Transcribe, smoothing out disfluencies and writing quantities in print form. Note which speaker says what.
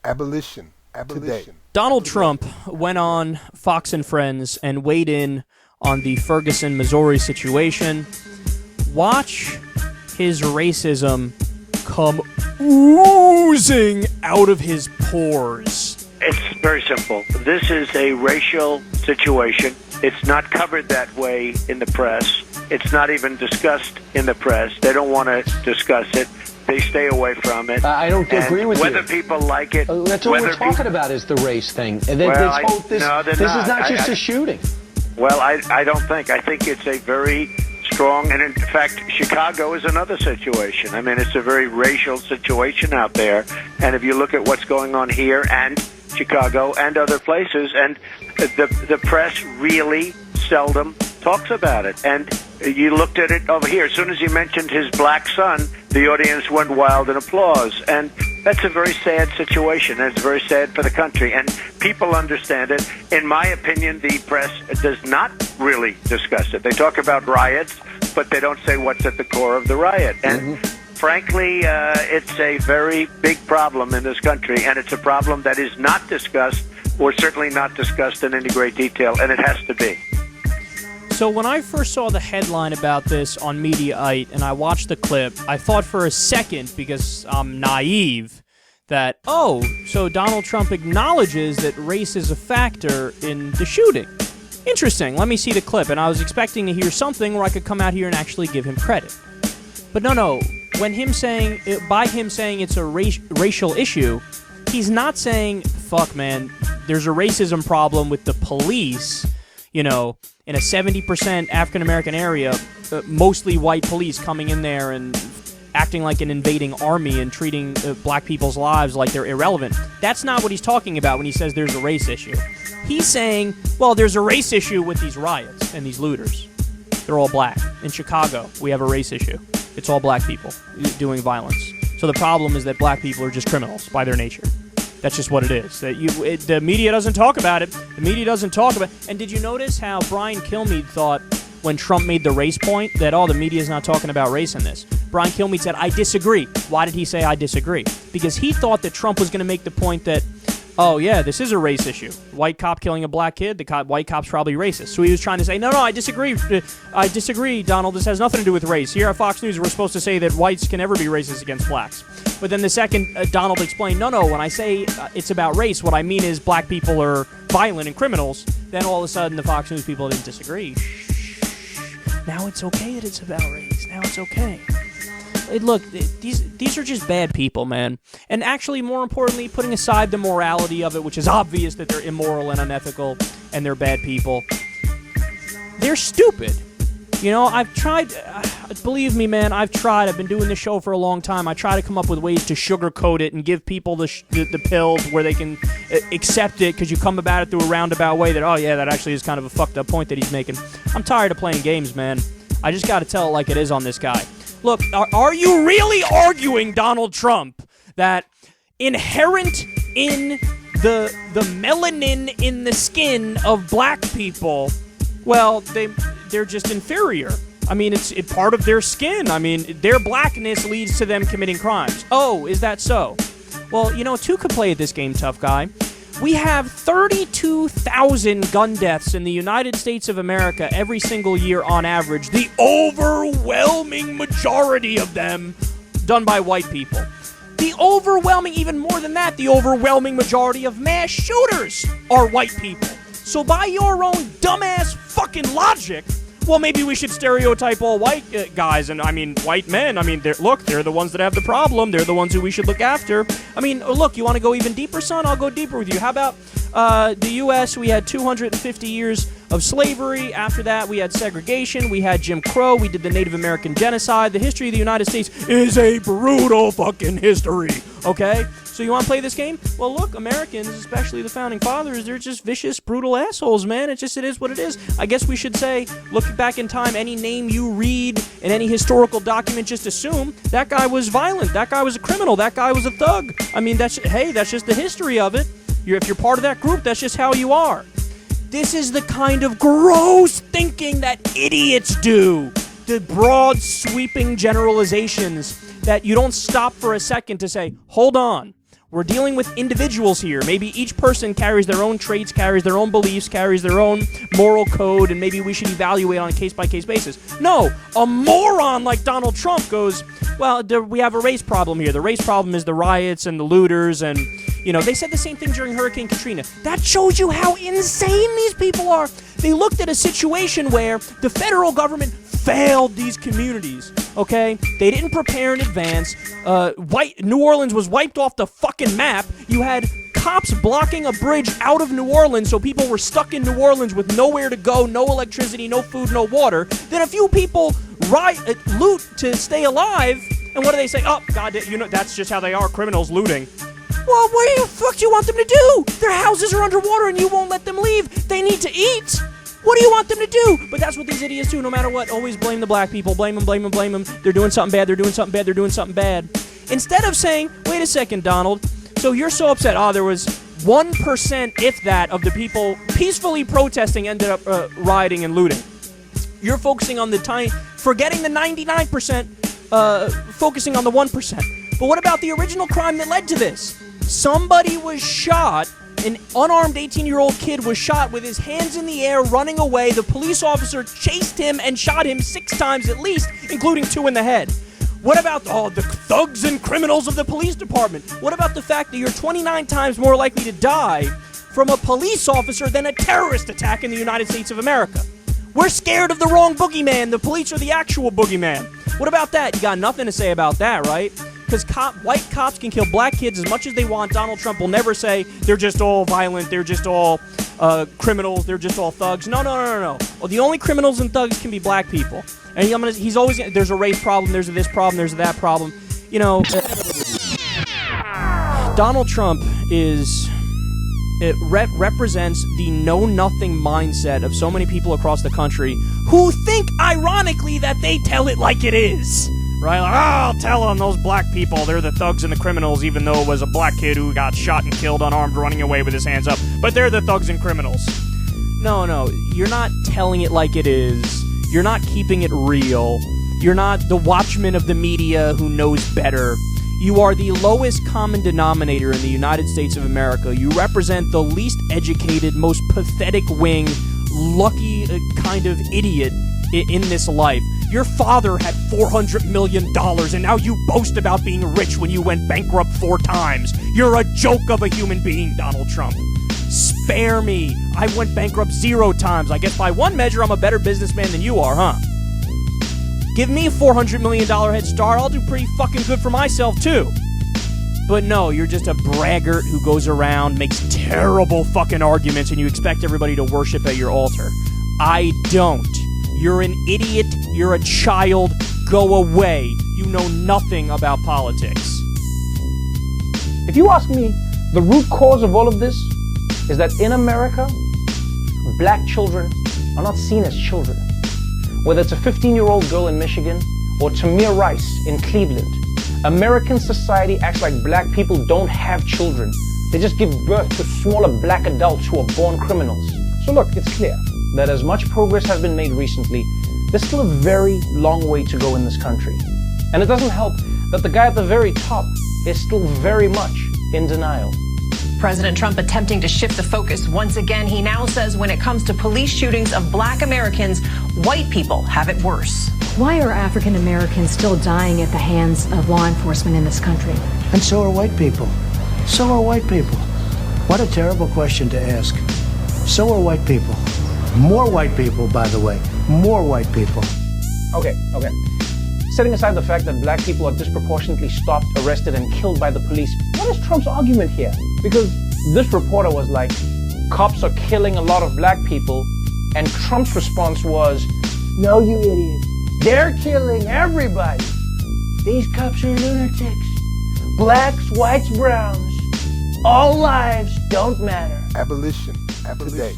Speaker 1: Abolition. Today.
Speaker 2: Donald Trump went on Fox and Friends and weighed in on the Ferguson, Missouri situation. Watch his racism come oozing out of his pores.
Speaker 3: It's very simple. This is a racial situation. It's not covered that way in the press. It's not even discussed in the press. They don't want to discuss it. They stay away from it.
Speaker 4: I don't agree with
Speaker 3: whether
Speaker 4: you.
Speaker 3: Whether people like it.
Speaker 4: That's what we're talking about is the race thing. And
Speaker 3: well,
Speaker 4: this is not just a shooting.
Speaker 3: Well, I don't think. I think it's a very strong, and in fact, Chicago is another situation. I mean, it's a very racial situation out there. And if you look at what's going on here and Chicago and other places, and the press really seldom talks about it. And you looked at it over here. As soon as he mentioned his black son, the audience went wild in applause. And that's a very sad situation, and it's very sad for the country. And people understand it. In my opinion, the press does not really discuss it. They talk about riots, but they don't say what's at the core of the riot. And frankly, it's a very big problem in this country, and it's a problem that is not discussed, or certainly not discussed in any great detail, and it has to be.
Speaker 2: So when I first saw the headline about this on Mediaite and I watched the clip, I thought for a second, because I'm naive, that, so Donald Trump acknowledges that race is a factor in the shooting. Interesting. Let me see the clip. And I was expecting to hear something where I could come out here and actually give him credit. But no. By him saying it's a racial issue, he's not saying, fuck, man, there's a racism problem with the police, in a 70% African-American area, mostly white police coming in there and acting like an invading army and treating black people's lives like they're irrelevant. That's not what he's talking about when he says there's a race issue. He's saying, well, there's a race issue with these riots and these looters. They're all black. In Chicago, we have a race issue. It's all black people doing violence. So the problem is that black people are just criminals by their nature. That's just what it is. The media doesn't talk about it. The media doesn't talk about it. And did you notice how Brian Kilmeade thought when Trump made the race point that, the media's not talking about race in this? Brian Kilmeade said, I disagree. Why did he say I disagree? Because he thought that Trump was going to make the point that, this is a race issue. White cop killing a black kid, white cop's probably racist. So he was trying to say, no, I disagree. I disagree, Donald. This has nothing to do with race. Here at Fox News, we're supposed to say that whites can never be racist against blacks. But then the second Donald explained, no, when I say it's about race, what I mean is black people are violent and criminals, then all of a sudden the Fox News people didn't disagree. Now it's okay that it's about race. Now it's okay. Look, these are just bad people, man. And actually, more importantly, putting aside the morality of it, which is obvious that they're immoral and unethical and they're bad people, they're stupid. I've tried, believe me, man, I've been doing this show for a long time. I try to come up with ways to sugarcoat it and give people the pill where they can accept it, because you come about it through a roundabout way that, that actually is kind of a fucked up point that he's making. I'm tired of playing games, man. I just got to tell it like it is on this guy. Look, are you really arguing, Donald Trump, that inherent in the melanin in the skin of black people, well, they're just inferior? I mean, it's part of their skin. I mean, their blackness leads to them committing crimes. Oh, is that so? Well, two could play at this game, tough guy. We have 32,000 gun deaths in the United States of America every single year on average. The overwhelming majority of them done by white people. The overwhelming, even more than that, the overwhelming majority of mass shooters are white people. So by your own dumbass fucking logic, well, maybe we should stereotype all white guys, and white men. They're the ones that have the problem. They're the ones who we should look after. Look, you want to go even deeper, son? I'll go deeper with you. How about the U.S.? We had 250 years of slavery. After that, we had segregation. We had Jim Crow. We did the Native American genocide. The history of the United States is a brutal fucking history, okay? So you want to play this game? Well, look, Americans, especially the Founding Fathers, they're just vicious, brutal assholes, man. It is what it is. I guess we should say, look back in time, any name you read in any historical document, just assume that guy was violent, that guy was a criminal, that guy was a thug. That's just the history of it. If you're part of that group, that's just how you are. This is the kind of gross thinking that idiots do. The broad, sweeping generalizations that you don't stop for a second to say, hold on. We're dealing with individuals here. Maybe each person carries their own traits, carries their own beliefs, carries their own moral code, and maybe we should evaluate on a case-by-case basis. No, a moron like Donald Trump goes, well, we have a race problem here. The race problem is the riots and the looters, and, they said the same thing during Hurricane Katrina. That shows you how insane these people are. They looked at a situation where the federal government failed these communities, okay? They didn't prepare in advance. New Orleans was wiped off the fucking map. You had cops blocking a bridge out of New Orleans, so people were stuck in New Orleans with nowhere to go, no electricity, no food, no water. Then a few people loot to stay alive, and what do they say? Oh, God, that's just how they are, criminals looting. Well, what the fuck do you want them to do? Their houses are underwater and you won't let them leave. They need to eat. What do you want them to do? But that's what these idiots do, no matter what. Always blame the black people. Blame them, blame them, blame them. They're doing something bad, they're doing something bad, they're doing something bad. Instead of saying, wait a second, Donald, so you're so upset. There was 1%, if that, of the people peacefully protesting ended up rioting and looting. You're focusing on forgetting the 99%, focusing on the 1%. But what about the original crime that led to this? Somebody was shot. An unarmed 18-year-old kid was shot with his hands in the air, running away. The police officer chased him and shot him 6 times at least, including 2 in the head. What about the thugs and criminals of the police department? What about the fact that you're 29 times more likely to die from a police officer than a terrorist attack in the United States of America? We're scared of the wrong boogeyman. The police are the actual boogeyman. What about that? You got nothing to say about that, right? Because white cops can kill black kids as much as they want. Donald Trump will never say they're just all violent, they're just all criminals, they're just all thugs. No. Well, the only criminals and thugs can be black people. And he's always, there's a race problem, there's a this problem, there's a that problem. Donald Trump represents the know-nothing mindset of so many people across the country who think, ironically, that they tell it like it is. Right? Like, I'll tell them those black people, they're the thugs and the criminals, even though it was a black kid who got shot and killed unarmed running away with his hands up. But they're the thugs and criminals. No, you're not telling it like it is. You're not keeping it real. You're not the watchman of the media who knows better. You are the lowest common denominator in the United States of America. You represent the least educated, most pathetic wing, lucky kind of idiot in this life. Your father had $400 million, and now you boast about being rich when you went bankrupt 4 times. You're a joke of a human being, Donald Trump. Spare me. I went bankrupt 0 times. I guess by one measure, I'm a better businessman than you are, huh? Give me a $400 million head start. I'll do pretty fucking good for myself, too. But no, you're just a braggart who goes around, makes terrible fucking arguments, and you expect everybody to worship at your altar. I don't. You're an idiot. You're a child. Go away. You know nothing about politics.
Speaker 4: If you ask me, the root cause of all of this is that in America, black children are not seen as children. Whether it's a 15-year-old girl in Michigan or Tamir Rice in Cleveland, American society acts like black people don't have children. They just give birth to smaller black adults who are born criminals. So look, it's clear that as much progress has been made recently, there's still a very long way to go in this country. And it doesn't help that the guy at the very top is still very much in denial.
Speaker 5: President Trump attempting to shift the focus once again. He now says when it comes to police shootings of black Americans, white people have it worse.
Speaker 6: Why are African Americans still dying at the hands of law enforcement in this country?
Speaker 7: And so are white people. So are white people. What a terrible question to ask. So are white people. More white people, by the way. More white people.
Speaker 4: Okay. Setting aside the fact that black people are disproportionately stopped, arrested, and killed by the police, what is Trump's argument here? Because this reporter was like, cops are killing a lot of black people, and Trump's response was, no, you idiot. They're killing everybody. These cops are lunatics. Blacks, whites, browns. All lives don't matter.
Speaker 1: Abolition. Today.